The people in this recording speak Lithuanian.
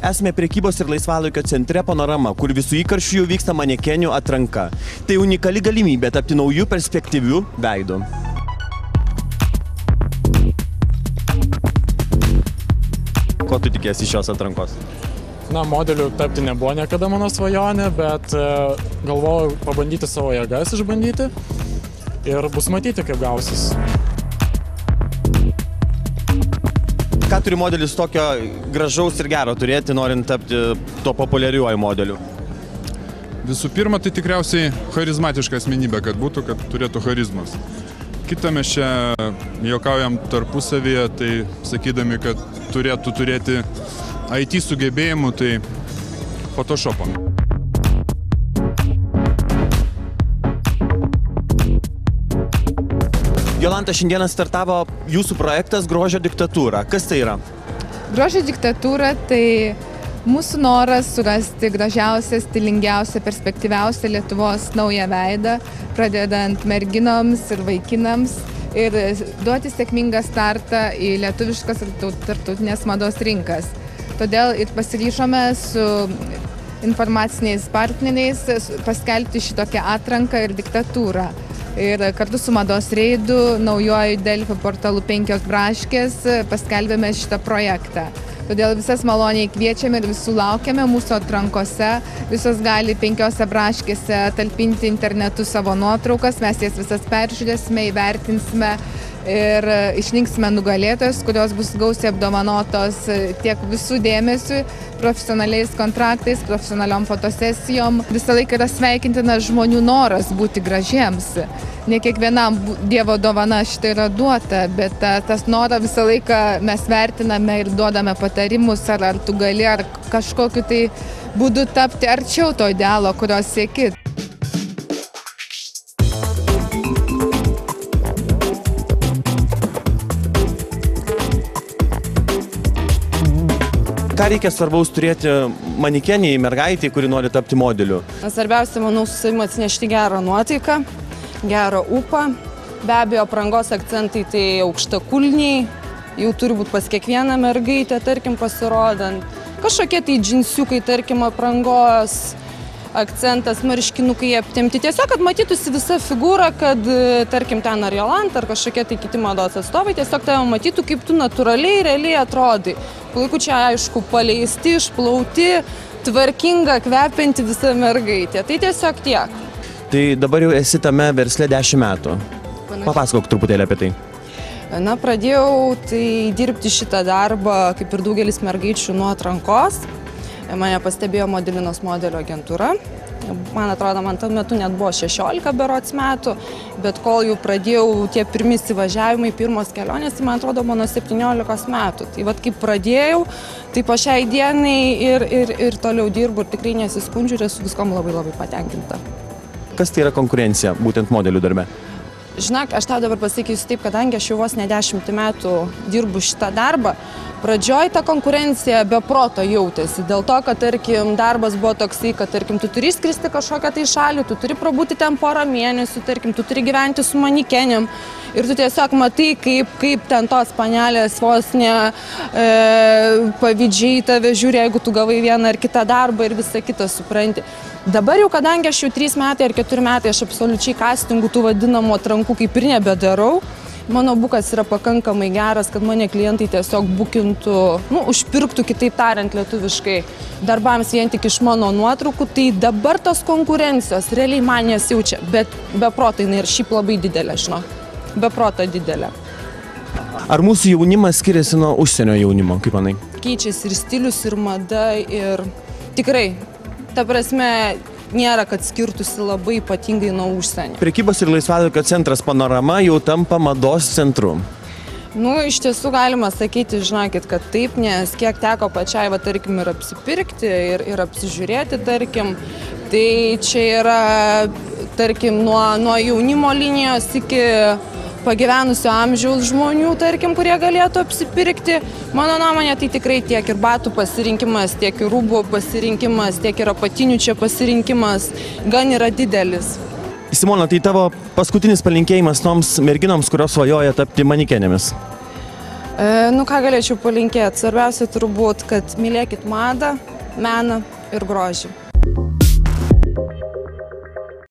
Esame prekybos ir laisvalaikio centre Panorama, kur visų įkarščių jau vyksta manekenių atranka. Tai unikali galimybė tapti naujų perspektyvių veidų. Ko tu tikėsi iš šios atrankos? Na, modeliu tapti nebuvo niekada mano svajonė, bet galvojau pabandyti savo jėgas išbandyti ir bus matyti, kaip gausis. Ką turi modelis tokio gražaus ir gero turėti, norint tapti tuo populiariuoju modeliu? Visų pirma, tai tikriausiai charizmatiška asmenybė, kad būtų, kad turėtų charizmas. Kita mes čia juokaujam tarpusavyje, tai sakydami, kad turėtų turėti IT sugebėjimų, tai Photoshopą. Jolanta, šiandieną startavo jūsų projektas Grožio diktatūra. Kas tai yra? Grožio diktatūra tai mūsų noras surasti gražiausią, stilingiausią, perspektyviausią Lietuvos naują veidą, pradedant merginoms ir vaikinams ir duoti sėkmingą startą į lietuviškas ir tarptautinės mados rinkas. Todėl ir pasiryžome su informaciniais partneriais paskelbti šitokią atranką ir diktatūrą. Ir kartu su Mados Reidu, naujoju Delfi portalu 5 braškės paskelbėme šitą projektą. Todėl visas maloniai kviečiame ir visų laukiame mūsų atrankose. Visos gali 5 braškėse talpinti internetu savo nuotraukas, mes jas visas peržiūrėsime, įvertinsime ir išrinksime nugalėtojas, kurios bus gausiai apdovanotos tiek visų dėmesių, profesionaliais kontraktais, profesionaliom fotosesijom. Visą laiką yra sveikintinas žmonių noras būti gražiems. Ne kiekvienam Dievo dovana šitą yra duota, bet tas norą visą laiką mes vertiname ir duodame patarimus, ar tu gali, ar kažkokiu tai būdu tapti arčiau to idealo, kurio sieki. Ką reikia svarbaus turėti manekeniai, mergaitei, kuri nori tapti modeliu? Svarbiausia, manau, su savimi atsinešti gerą nuotaiką, gerą ūpą. Be abejo, aprangos akcentai tai aukštakulniai, jau turi būti pas kiekvieną mergaitę, tarkim, pasirodant. Kažkokie tai džinsiukai, tarkim, aprangos akcentas, marškinukai aptemti. Tiesiog, kad matytųsi visa figūra, kad, tarkim, ten ar Jolanta, ar kažkokie tai kiti mados atstovai, tiesiog tave matytų, kaip tu natūraliai, realiai atrodai. Plaikučiai, aišku, paleisti, išplauti, tvarkinga, kvepianti visa mergaitė. Tai tiesiog tiek. Tai dabar jau esi tame versle 10 metų. Papasakok truputėlį apie tai. Na, pradėjau tai dirbti šitą darbą, kaip ir daugelis mergaičių, nuo atrankos. Mane pastebėjo Modelinos modelio agentūra. Man atrodo, man tuo metu net buvo 16 berods metų, bet kol jau pradėjau tie pirmi įsivažiavimai, pirmos kelionės, tai man atrodo mano 17 metų. Tai vat kaip pradėjau, tai po šiai dienai ir toliau dirbu ir tikrai nesiskundžiu ir esu viskom labai patenkinta. Kas tai yra konkurencija, būtent modelių darbe? Žinok, aš tau dabar pasakysiu taip, kadangi aš jau vos ne 10 metų dirbu šitą darbą, pradžioj ta konkurencija be proto jautėsi, dėl to, kad, tarkim, darbas buvo toksai, kad, tarkim, tu turi skristi kažkokią tai šalį, tu turi prabūti ten porą mėnesių, tarkim, tu turi gyventi su manekenėm ir tu tiesiog matai, kaip ten tos panelės vos ne pavydžiai tave žiūri, jeigu tu gavai vieną ar kitą darbą ir visą kitą supranti. Dabar jau, kadangi aš jau 3 metai ar 4 metai, aš absoliučiai castingų tų vadinamų atrankų kaip ir nebedarau. Mano bukas yra pakankamai geras, kad mane klientai tiesiog bukintų, užpirktų, kitaip tariant, lietuviškai darbams vien tik iš mano nuotraukų. Tai dabar tos konkurencijos realiai man nesijaučia, bet be proto jinai ir šiaip labai didelė, žinok. Be proto didelė. Ar mūsų jaunimas skiriasi nuo užsienio jaunimo, kaip manai? Keičiasi ir stilius, ir mada, ir tikrai, ta prasme, nėra, kad skirtųsi labai ypatingai nuo užsienio. Prekybos ir laisvalaikio centras Panorama jau tampa mados centru. Iš tiesų galima sakyti, žinokit, kad taip, nes kiek teko pačiai, tarkim, ir apsipirkti, ir apsižiūrėti, tarkim, tai čia yra, tarkim, nuo jaunimo linijos iki pagyvenusio amžiaus žmonių, tarkim, kurie galėtų apsipirkti. Mano nuomonė, tai tikrai tiek ir batų pasirinkimas, tiek ir rūbų pasirinkimas, tiek ir apatinių čia pasirinkimas gan yra didelis. Simona, tai tavo paskutinis palinkėjimas toms merginoms, kurios svajoja tapti manekenėmis? Nu ką galėčiau palinkėti? Svarbiausia turbūt, kad mylėkit madą, meną ir grožį.